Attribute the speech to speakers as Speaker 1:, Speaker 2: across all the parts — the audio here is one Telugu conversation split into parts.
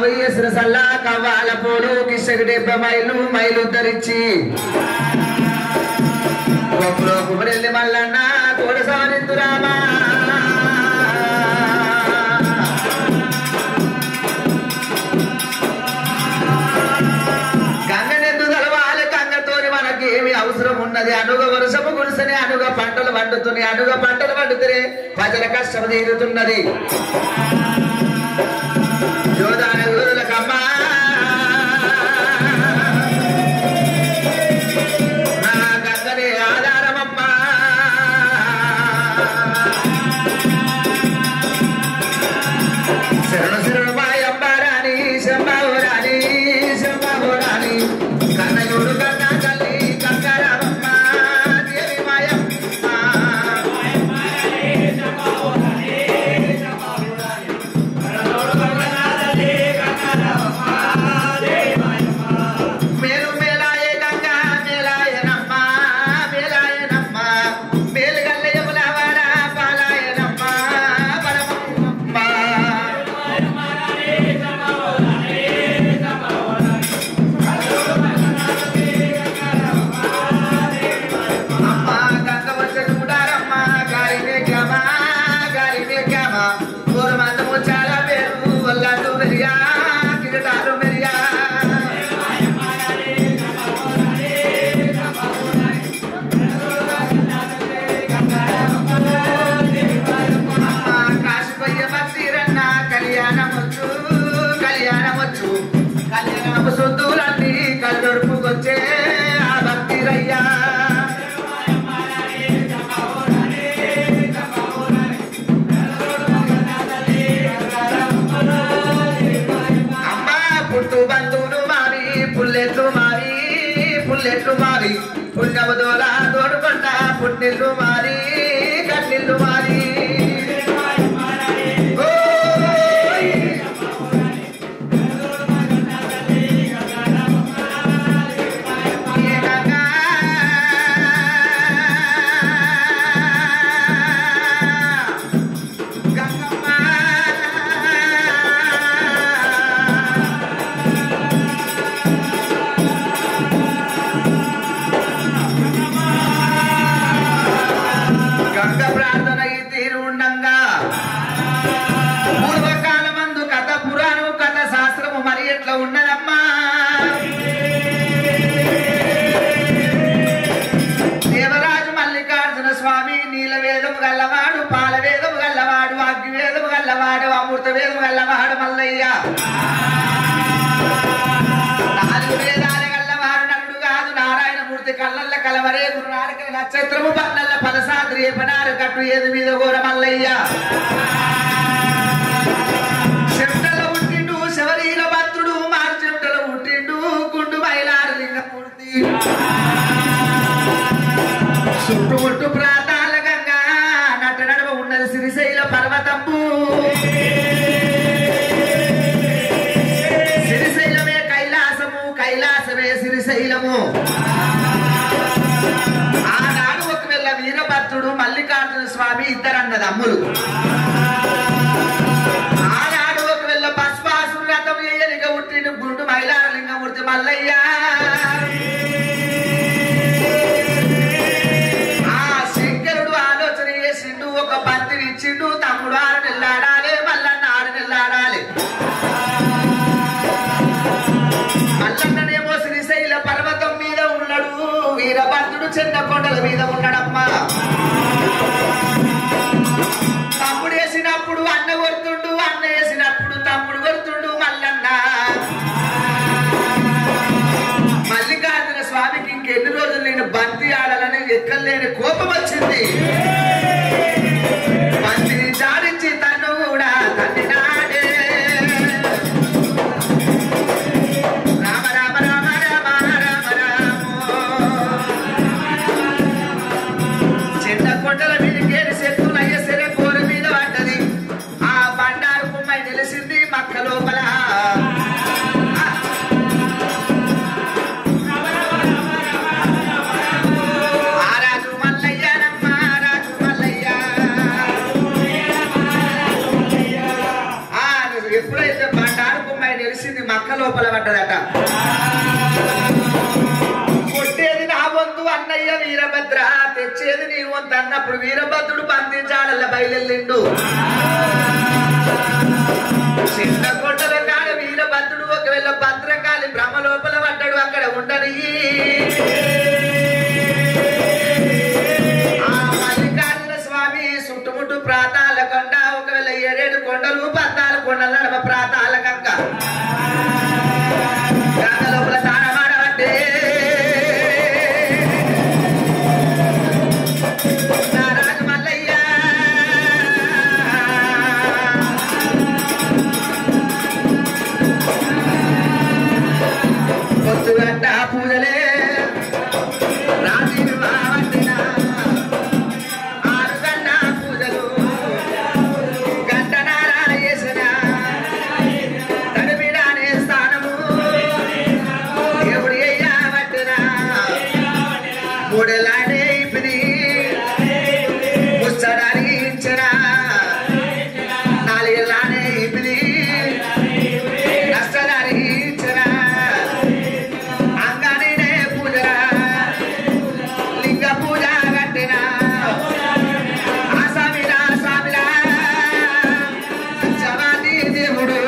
Speaker 1: సిరసల్లా కవ్వాల పోలు కిష్టకి 70 మైలు మైలు ధరించి గొప్పలో కుమరెల్లి మల్లన్న కోడసానిద్దురామా గంగనెందు తలవాలి గంగతోని మనకేమి అవసరం ఉన్నది అనుగ వర్షము గురుసని అనుగ పంటలు పండుతున్నాయి అనుగ పంటలు పండుతూనే ప్రజల కష్టం తీరుతున్నది యోధాన గురులకమ్మా నా గంగనే ఆధారమమ్మా శరణు శరణు మాయమ్మారాణి శంభావరాణి శంభావరాణి కన్నయుడు కన్నా తల్లి గంగారామమ్మ దేవి మాయమ్మ మేలు మేలాయే గంగా మేలాయనమ్మ మేలాయనమ్మ మేలు గల్లయములవాడ పాలాయనమ్మ పరమమ్మ అమ్మ గంగ వచ్చను ముడారమ్మ గాలినే గ్రామ గోరమందము చాలా పేరు వల్లాలు మెరియా కిరటాలు మెరియా కాశీపయ్య భక్తిరన్న కళ్యాణమొచ్చు కళ్యాణము సొద్దులన్నీ కళ్ళొడుపుకొచ్చే ఆ భక్తిరయ్యా అమ్మ పుట్టు బంధువులు మారి పుల్లెట్లు మారి పుణ్యము దోల తోడుకొండ పుట్టిల్లు మారి కన్నిల్లు మారి ఓయ్! ఏ గంగా గంగమ్మ గంగ ప్రార్థన ఈ తీరు ఉండంగా పూర్వకాలమందు కథ పురాణము కథ శాస్త్రము మరి ఎట్లా ఉన్నదమ్మా దేవరాజు మల్లికార్జున స్వామి నీల వేదము గల్లవాడు పాల వేదము గల్లవాడు అగ్ని వేదము గల్లవాడు అమృత వేదము గల్లవాడు మల్లయ్య 4 వేదాల గల్లవాడు నరుడు కాదు నారాయణమూర్తి కళ్ళల్ల కలవరే గురునారక నక్షత్రము పన్నల్ల పలసాద్రి పనారు కట్టు ఏది మీద గోర మల్లయ్య చెమటల పుట్టిండు శబరీల భక్తుడు మారు చెమటల పుట్టిండు గుండు మైలారు లింగమూర్తి చుట్టుముట్టు ప్రాంతాల గంగా నట్ట నడుమ ఉన్నది శ్రీశైల పర్వతంపు శ్రీశైలమే కైలాసము కైలాసమే శ్రీశైలము ఆనాడు ఒకవేళ వీరభద్రుడు మల్లికార్జున స్వామి ఇద్దరన్నదమ్ములు ఆనాడు ఒకవేళ పశ్వాసుడు రథం ఏయలిగా పుట్టిండు గుండు మైలార లింగమూర్తి మల్లయ్య ఆ శంకరుడు ఆలోచన చేసిండు ఒక బంతిని ఇచ్చిండు తమ్ముడు 6 నెలలు ఆడాలి మల్లన్న 6 నెలలు ఆడాలి మల్లన్ననేమో శ్రీశైల పర్వతం మీద ఉన్నాడు వీరభద్రుడు చిన్న కొండల మీద ఉన్నాడమ్మా తమ్ముడు వేసినప్పుడు అన్న కొడుతుండు అన్న వేసినప్పుడు తమ్ముడు కొడుతుండు మల్లన్న మల్లికార్జున స్వామికి ఇంకెన్ని రోజులు నేను బంతి ఆడాలని ఎక్కలేని కోపం వచ్చింది బంతిని జాడించి తను కూడా తన్నినాడే రామ రామ రామ రామ రామ రామ పక్క లోపల పడ్డదట. కొట్టేది నా వంతు అన్నయ్య వీరభద్ర, తెచ్చేది నీ వంతు అన్నప్పుడు వీరభద్రుడు బంధించాడల్ల బయలుదేరిండు. చిన్న కొట్టల కాడ వీరభద్రుడు ఒకవేళ భద్రకాళి బ్రహ్మ లోపల పడ్డాడు, అక్కడ ఉండని ఆ మల్లికార్జున స్వామి చుట్టుముట్టు ప్రాతాల కొండ, ఒకవేళ 7 కొండలు 14 కొండల నడమ ప్రాతాల గంగ గంగ లోపల తానమాడబట్టే నారాజు మల్లయ్య పొద్దుగంట పూజలే రాత్రి వావట్టిన 6 గంట పూజలు గంటనార చేసిన తడిపిడానే స్థానము దేవుడు అయ్యబట్టిన 3 ఏళ్ళనే ఇపిది ముచ్చడానికి ఇచ్చిన 4 ఏళ్ళనే ఇపిది నష్టడానికి ఇచ్చిన అంగానే పూజరా లింగ పూజ కట్టిన ఆసామిరా సామిరా సత్యవాది దేవుడు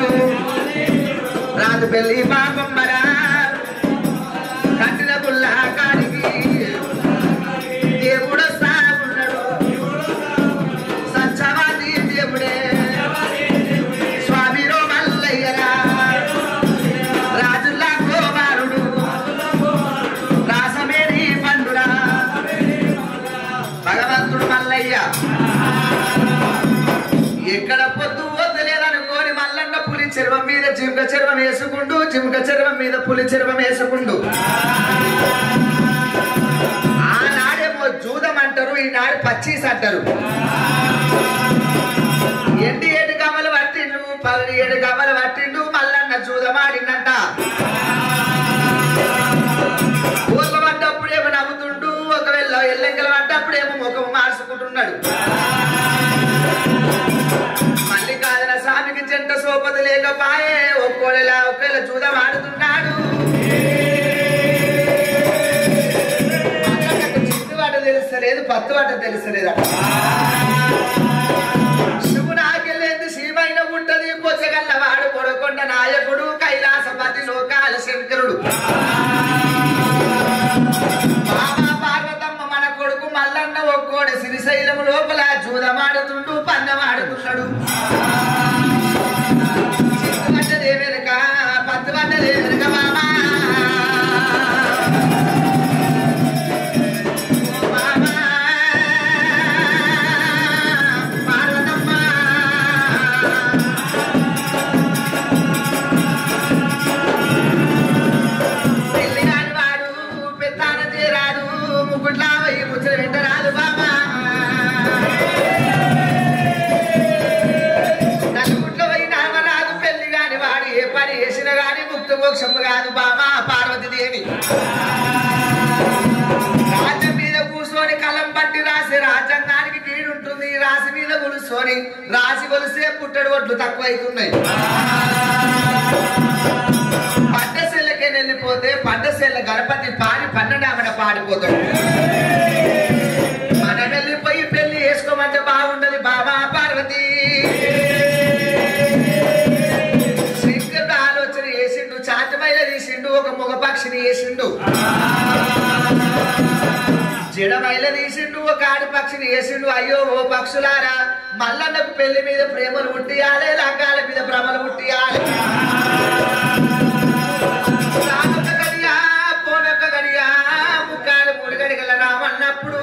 Speaker 1: రాజు పెళ్లి పాపమ్మరా కట్టిన పుల్ల కాడికి దేవుడు స్థానమున్నాడు. సత్యవాది దేవుడే స్వామి మల్లయ్యరా రాజుల్లా కుమారుడు రాసమేరి పండురా భగవంతుడు మల్లయ్య. ఎక్కడ పొద్దు వద్దులేదనుకోని మల్లన్న పులి చెరువం మీద జింక చెరువం వేసుకుంటూ, జింక చెరువం మీద పులి చెరువం వేసుకుంటూ. ఆనాడేమో జూదం అంటారు, ఈనాడు పచ్చీస్ అంటారు. 7 కమలు పట్టిండు, 17 కమలు పట్టిండు, మల్లన్న జూదమాడిందంట. ఊర్ల పడ్డప్పుడేమో నవ్వుతుండు, ఒకవేళ ఎల్లెంకలు పడ్డప్పుడేమో ముఖం మార్చుకుంటున్నాడు. మల్లికార్జున స్వామికి జంట సోపతి లేకపాయే, ఒక్కోళ్ళ ఒకవేళ జూదం ఆడుతున్నాడు. చిత్తువాట తెలుస్తలేదు, పత్తువాట తెలుస్తలేదు. శివునాకెళ్ళేంది శివైన ఉంటది, పొచ్చగల్లవాడు పొడకొండ నాయకుడు కైలాసపతి లోకాల శంకరుడు. బాబా పార్వతమ్మ మన కొడుకు మల్లన్న ఒక్కోడు శ్రీశైలము లోపల జూదమాడుతుండు, పన్నమాడుతున్నాడు. చిత్తుపడ్డదే వెనుక, పత్తుపడ్డదే వెనుక బాబా పార్వతమ్మ పెళ్లి కాని వాడు పెత్తాన చేరాడు, ముకుట్లా పోయి ముచ్చట పెట్టరాదు బాబా. నలుగుట్లో పోయి నడవరాదు, పెళ్లి కాని వాడు ఏ పని చేసిన గాని ముక్త మోక్షం కాదు బాబా. పార్వతీదేవి రాజ్యం మీద కూర్చొని కలం పట్టి రాసే రాజ్యాంగానికి కీడుంటుంది. రాశి మీద కూర్చొని రాశి కొలిసే పుట్టడు ఒట్లు తక్కువైతున్నాయి. పడ్డశెల్లకే వెళ్ళిపోతే పడ్డశెల్ల గణపతి పాడి 12 పాడిపోతాడు. మనం వెళ్ళిపోయి పెళ్లి చేసుకోమంటే బాగుండదు బాబా. పార్వతి శ్రీకృష్ణుడు ఆలోచన చేసిండు, చాతమైల తీసిండు, ఒక మగ పక్షిని వేసిండు. జడమైల తీసిండు, ఒక ఆడి పక్షిని వేసిండు. అయ్యో ఓ పక్షులారా, మల్లన్నకు పెళ్లి మీద ప్రేమలు పుట్టియాలి, లంగాల మీద భ్రమలు పుట్టియాలి. రానొక్క గడియా పోనొక్క గడియా ముక్కాలు 3 గడిగల రామన్నప్పుడు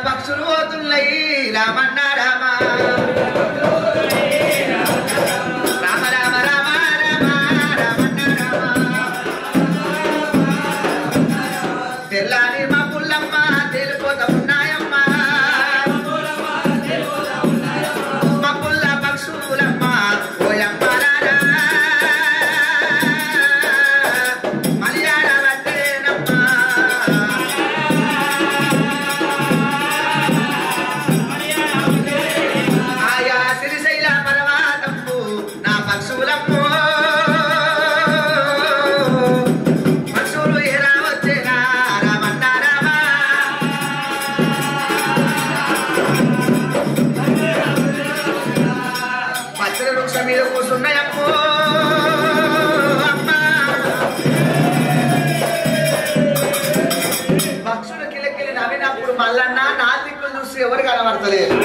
Speaker 1: పక్షులు పోతున్నాయి. రామన్న రామ రామ రామ రామ రామ రామన్న రామ తెల్లారి మా పుల్లమ్మ తెలిపోతా ఉన్నాయమ్మ, మా పుల్ల నాదిక్కులు చూసి ఎవరు కనబడతలేదు.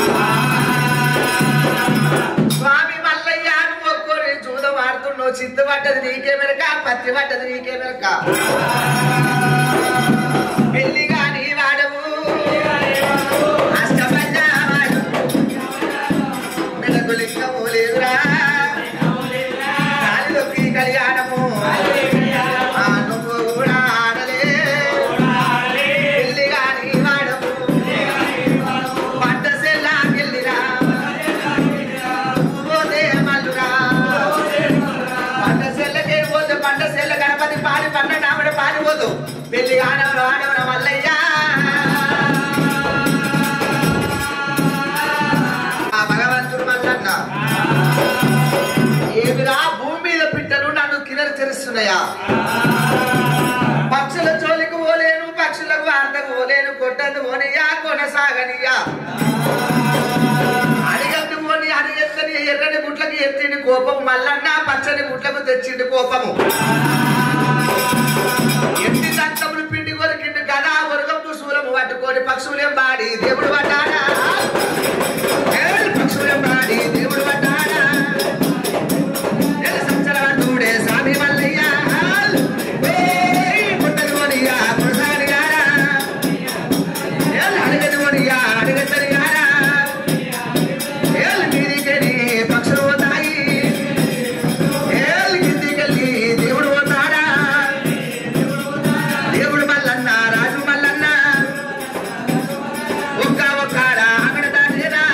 Speaker 1: స్వామి మల్లయ్య ఒక్కోరి జూదం ఆడుతున్నావు, చిత్తు పడ్డది నీకే మెరక, పత్తి పడ్డది నీకే మెరక. పెళ్లిగా నీ వాడవు అష్టపంచాడు మెలకు లింగము లేదురా, కాలిలోకి కళ్యాణము నువ్వు కూడా ఆడలే. పెళ్లిగా నీ వాడవు పంట సెల్లాకెళ్ళిరా, పోతే మల్లురా పంట సెల్లకే పోతే పంట సెల్ల గణపతి పాడి పంట నామడ పాడిపోదు. పెళ్లి ఆడవడం ఆడవడం మల్లయ్యా భగవంతుడు మల్లన్న ఏమిరా భూమి మీద పిట్టలు నన్ను కినరు తెరుస్తున్నాయా? పక్షుల జోలికి పోలేను, పక్షులకు వార్తకు పోలేను, కొట్టను పోనయ్యా కొనసాగనియా. అడిగట్టు పోని అడిగెత్తని ఎర్రని గుట్లకి ఎత్తిండి కోపం మల్లన్న, పచ్చని గుట్లకు తెచ్చిండి కోపము. ఎన్ని దంతములు పిండి కొరికిండు కదా ఒరగము శూలము పట్టుకొని పక్షులేం బాడి దేవుడు పడ్డాడా, పక్షులేం బాడి దేవుడు పడ్డాడా. సంచలూడే స్వామి మల్లయ్య పుట్టని పోనియా పురుషాని గారా, అడిగని పోనియా అడిగని గారా. మీదికెళ్ళి పక్షులు పోతాయి, కిందికెళ్ళి దేవుడు పోతాడా. దేవుడు మల్లన్న రాజు మల్లన్న ఒక్కాడా అక్కడ దాటేనా.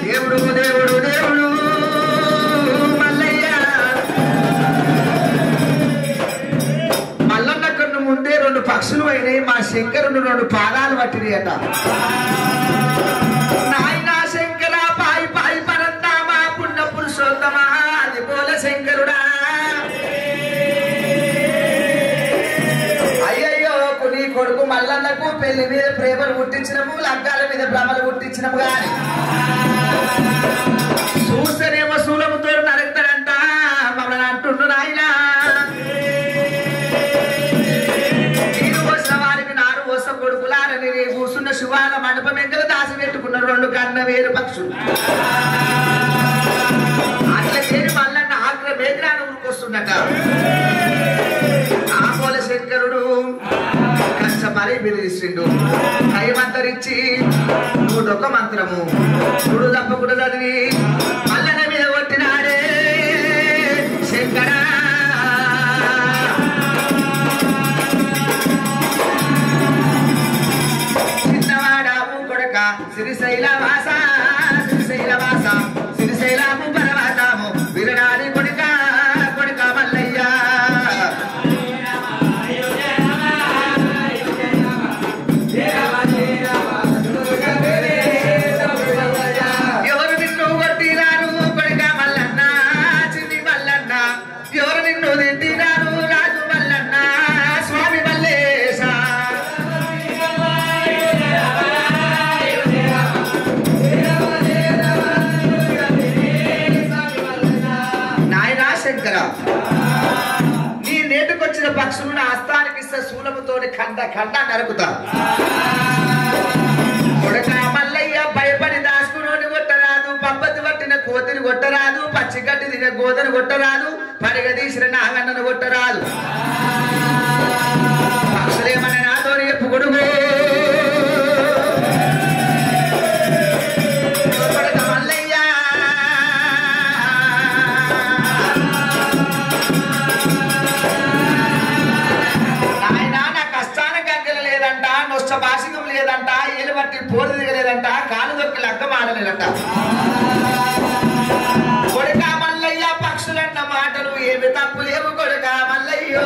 Speaker 1: దేవుడు దేవుడు దేవుడు మల్లయ్య. మల్లన్న కన్ను ముందే రెండు పక్షులు అయినాయి, మా శంకరుడు రెండు పాదాలు పట్టినాయి అట. నాయనా శంకర పాయి పాయి పరంతామా పుణ్య పురుషోత్తమా అది పోల శంకరుడా. అయ్యయ్యో నీ కొడుకు మల్లన్నకు పెళ్లి మీద ప్రేమలు పుట్టించినము, లగ్గాల మీద భ్రమలు పుట్టించినము గాని చూస్తేనేమో శూలముతో నరుకుతాడంట మమ్మల్ని అంటుండు నాయనా. నీరు పోసిన వారికి నారు పోస కొడుకులారని కూర్చున్న శివాల మండపం ఎంకల దాసి పెట్టుకున్న రెండు కన్న వేరు పక్షులు. అట్లా చేరి మల్లన్న ఆగ్ర మేఘ్రాన్ని ఊరుకొస్తుండట. ఆపోల శంకరుడు కష్టపడి పిలిచిండు, కైమంతరిచ్చి నూటొక్క మంత్రము చూడు తప్పకుండా చదివి మల్లన్న మీద కొట్టినాడే శంకర. చిన్నవాడాము కొడక శ్రీశైల వాస శ్రీశైల వాస శ్రీశైలము పర్వతము విరడాని కొడుక కొడుక మల్లయ్య. ఎవరు నిన్ను కొట్టినారు కొడుక మల్లన్న చిన్ని మల్లన్న, ఎవరు నిన్ను తిట్టినారు రాజు మల్లన్న స్వామి మల్లేశ. నాయనా శంకర నీ నేటుకొచ్చిన పక్షులను ఆస్థానికి ఇస్తే శూలముతోని ఖండ ఖండ నరుకుతా. కొడక మల్లయ్య భయపడి దాసుకుని కొట్టరాదు, పబ్బతి పట్టిన కోతిని కొట్టరాదు, పచ్చిగడ్డి తిన గోదను కొట్టరాదు, పరిగదీసిన నాగన్నను కొట్టరాదు. పక్షులేమన్నా నాతో చెప్పు కొడుకు. కొడక మల్లయ్య నాయన నా కష్టాన గంగల లేదంట, నొష్ట భాషికం లేదంట, ఏలు బట్టి పోరు దిగలేదంట, కాలు దొక్కి లగ్గం ఆడలేదంట. కొడుక మల్లయ్య పక్షులన్న మాటలు ఏమి తప్పు లేవు కొడుక మల్లయ్యో,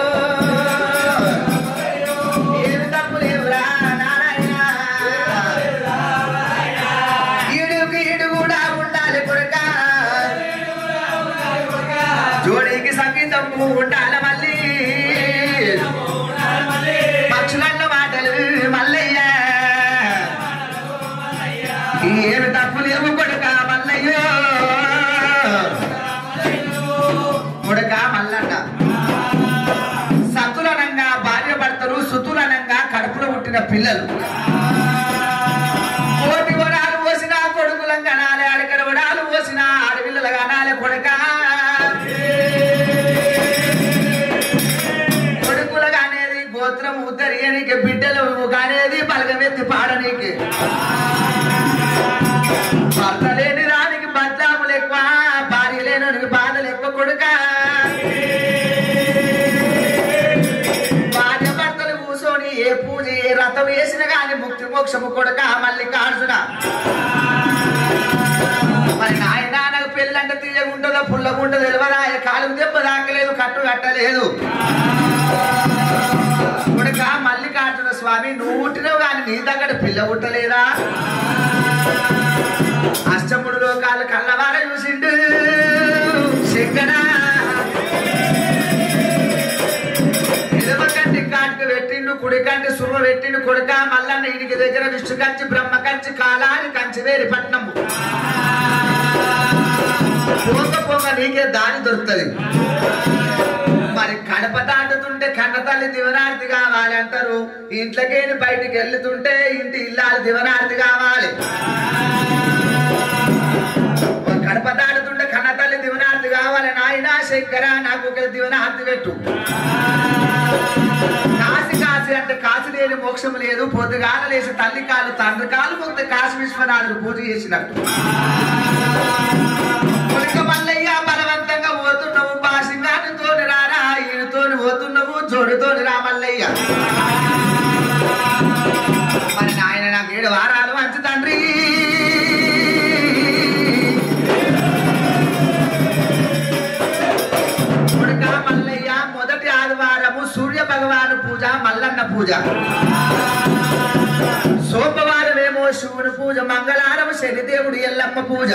Speaker 1: ఏమి తప్పు లేవురా నారాయణ. ఈడుకి ఈడు కూడా ఉండాలి కొడుక, జోడికి సంగీతం ఉండాలి మళ్ళీ. పక్షులన్న మాటలు మల్లయ్య ఏమి తప్పు లేవు కొడుక మల్లయ్యో. కొడుక మల్లన్న సతులనంగా భార్య భర్తలు, సుతులనంగా కడుపులో పుట్టిన పిల్లలు. భర్త లేని దానికి బద్లాములు ఎక్కువ, భార్య లేనికి బాధలు ఎక్కువ కొడుక. భార్య భర్తలు కూర్చొని ఏ పూజ ఏ రథం వేసిన గాని ముక్తి మోక్షము కొడుక మల్లికార్జున. మరి నాయన నాకు పెళ్ళంటే తీయగుంటుందో పుల్లగుంటుందో తెలియదా? కాలు దెబ్బ దాకలేదు, కట్టు కట్టలేదు కొడుక మల్లికార్జున స్వామి. నువ్వు పుట్టినవు కానీ నీ దగ్గర పిల్ల పుట్టలేదా? అష్టముడు లోకాలు కళ్ళవార చూసిండు శంకర. ఎడమ కంటి కాటుకు పెట్టిండు, కుడి కంటి సుర్మ పెట్టిండు కొడుక మల్లన్న. ఇంటికి దగ్గర విష్ణు కంచి బ్రహ్మ కంచి కాలాని కంచి వేరి పట్నము. పోక పోక నీకే దారి దొరుకుతుంది. మరి కడప దాటుతుంటే కన్న తల్లి దివనార్తి కావాలి అంటారు. ఇంట్లోకేని బయటికి వెళ్తుంటే ఇంటి ఇల్లాలు దివనార్తి కావాలి. కడప దాటుతుంటే కన్న తల్లి దివనార్తి కావాలి. నాయనా శంకర నాకు ఒక దివనార్తి పెట్టు. కాశీ కాశీ అంటే కాశీ లేని మోక్షం లేదు. పొద్దుగాల లేచి తల్లి కాలు తండ్రి కాలు మొత్తం కాశీ విశ్వనాథుడు పూజ చేసినట్టు. మల్లయ్య బలవంతంగా పోతున్నావు, బాసింగానితోని రారా, ఈయనతోని పోతున్నావు, జోడితోని రా మల్లయ్య. మరి నాయన నాకు 7 వారాలు మంచి తండ్రి. కొడుక మల్లయ్య మొదటి ఆదివారము సూర్య భగవాను పూజ మల్లన్న పూజ, సోమవారమేమో శివుని పూజ, మంగళవారం శనిదేవుడు ఎల్లమ్మ పూజ,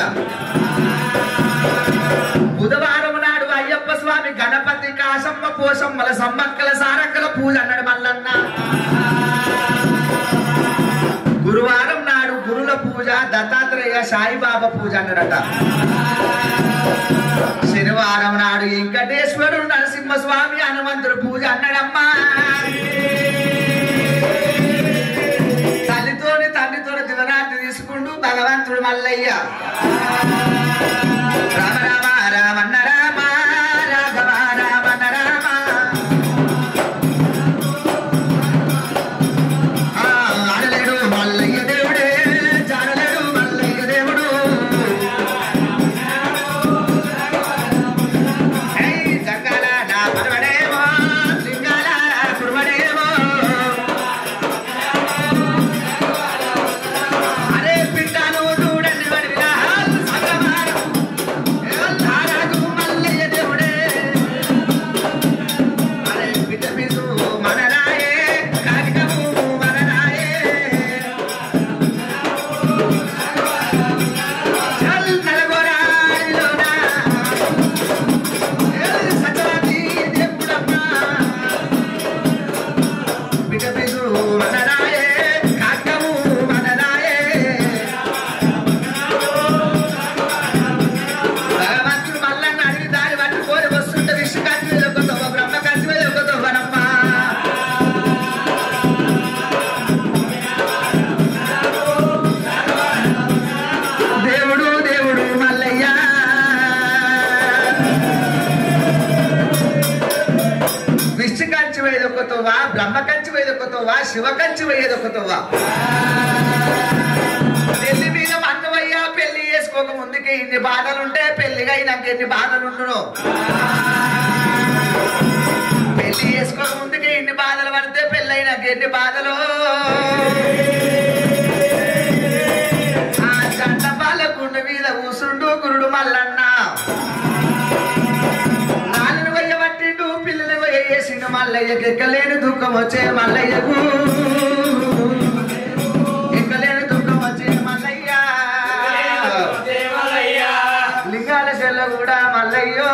Speaker 1: బుధవారం నాడు అయ్యప్ప స్వామి గణపతి కాశమ్మ పోషమ్మల సమ్మక్కల సారక్కల పూజ అన్నాడు మల్లన్న. గురువారం నాడు గురుల పూజ, దత్తాత్రేయ సాయిబాబా పూజ అన్నాడట. శనివారం నాడు వెంకటేశ్వరుడు నరసింహస్వామి హనుమంతుడు పూజ అన్నాడమ్మా. తల్లితోని తండ్రితోని దివనార్తి తీసుకుంటూ భగవంతుడు మల్లయ్య. రామ రామ రామన్న రామ రాఘవ రామన్న రామ. ఆడలేడు మల్లయ్య దేవుడే, జాడలేడు మల్లయ్య దేవుడు. జంగాల నా పరవడేమో, లింగాల కురువడేమో. అరే పిట్టాను చూడండి వాడి విరాహాలు సంగమాలు. రారాజు మల్లయ్య దేవుడే. అరే పిట్ట పిసు మనరాయే, కాగితము మనరాయే. చల్ నలగొరాడిలోనా సత్యవతి దేవుడమ్మా. పిట్ట పిసు మనరాయే, కాగితము మనరాయే. భగవంతుడు మల్లన్న అడిగి దారి పట్టి కోరి వస్తుంటే విష్ణు కంచి మీద ఒకతోవ, బ్రహ్మ కంచి మీద ఒకతోవనమ్మా. దేవుడు దేవుడు మల్లయ్య. విష్ణు కంచి వేది ఒకతోవా, బ్రహ్మ కంచి వేది ఒకతోవా, శివ కంచి వేది ఒకతోవా. పెళ్లి మీద మన్నవయ్యా పెళ్లి చేసుకోక ముందుకే ఇన్ని బాధలుంటే పెళ్లిగా అయినాక ఎన్ని బాధలుండును. పెళ్లి చేసుకోక ముందుకే ఇన్ని బాధలు పడితే పెళ్ళైనాక ఎన్ని బాధలు. ఆ జంట పాల గుండె మీద కూసుండు గురుడు మల్లన్న. నాలుగు వయ్య పట్టిండు పిల్లలు వేసిండు మల్లయ్యకి. ఎక్కలేని దుఃఖం వచ్చే మల్లయ్యకు, ఎక్కలేని దుఃఖం వచ్చే మల్లయ్య. లింగాల చెల్ల కూడా మల్లయ్యో,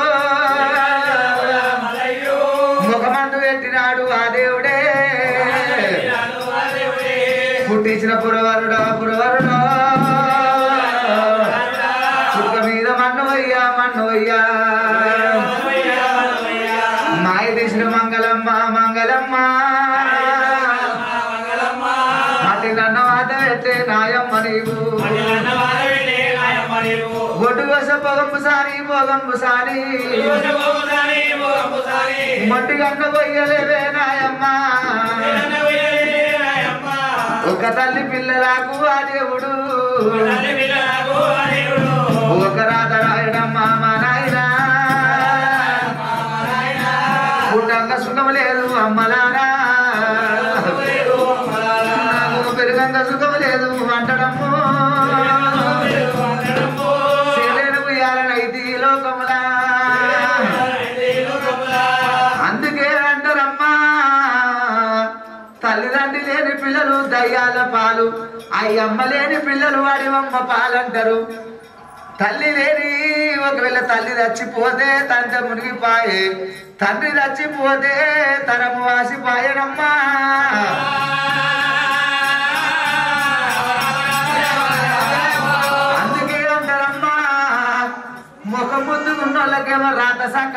Speaker 1: ముఖమందు పెట్టినాడు ఆ దేవుడే. పుట్టించిన పురవరుడా పురవరుడా, చుక్క మీద మన్నవయ్యా మన్నవయ్యా. మాయ తీసిన మంగళమ్మ మంగళమ్మ, మట్టి నన్న వాత పెట్టే నాయమ్మ నీవు. ఒడ్డు వస పొగంపు సారి పొగంపు సారి, మట్టి గన్న పొయ్యలేవే నాయమ్మ. ఒక తల్లి పిల్లలకు ఆ దేవుడు ఒక రాత రాయడమ్మా మా నాయనా పుట్టంగా సుఖం లేదు అమ్మలారా నాకు పెరుగంగా సుఖం లేదు అంటడమ్మో సేలేను ఇయ్యాలనైతే ఈ లోకములా అందుకే అంటారమ్మా తల్లిదండ్రి లేని పిల్లలు దయ్యాల పాలు అయ్యమ్మ లేని పిల్లలు వాడివమ్మ పాలంటారు తల్లి లేని ఒకవేళ తల్లి చచ్చిపోతే తండ్రి మునిగిపాయే తండ్రి చచ్చిపోతే తరము వాసిపాయనమ్మా అందుకే అంటారమ్మా ముఖం ముందుకున్న వాళ్ళకేమో రాత సక్క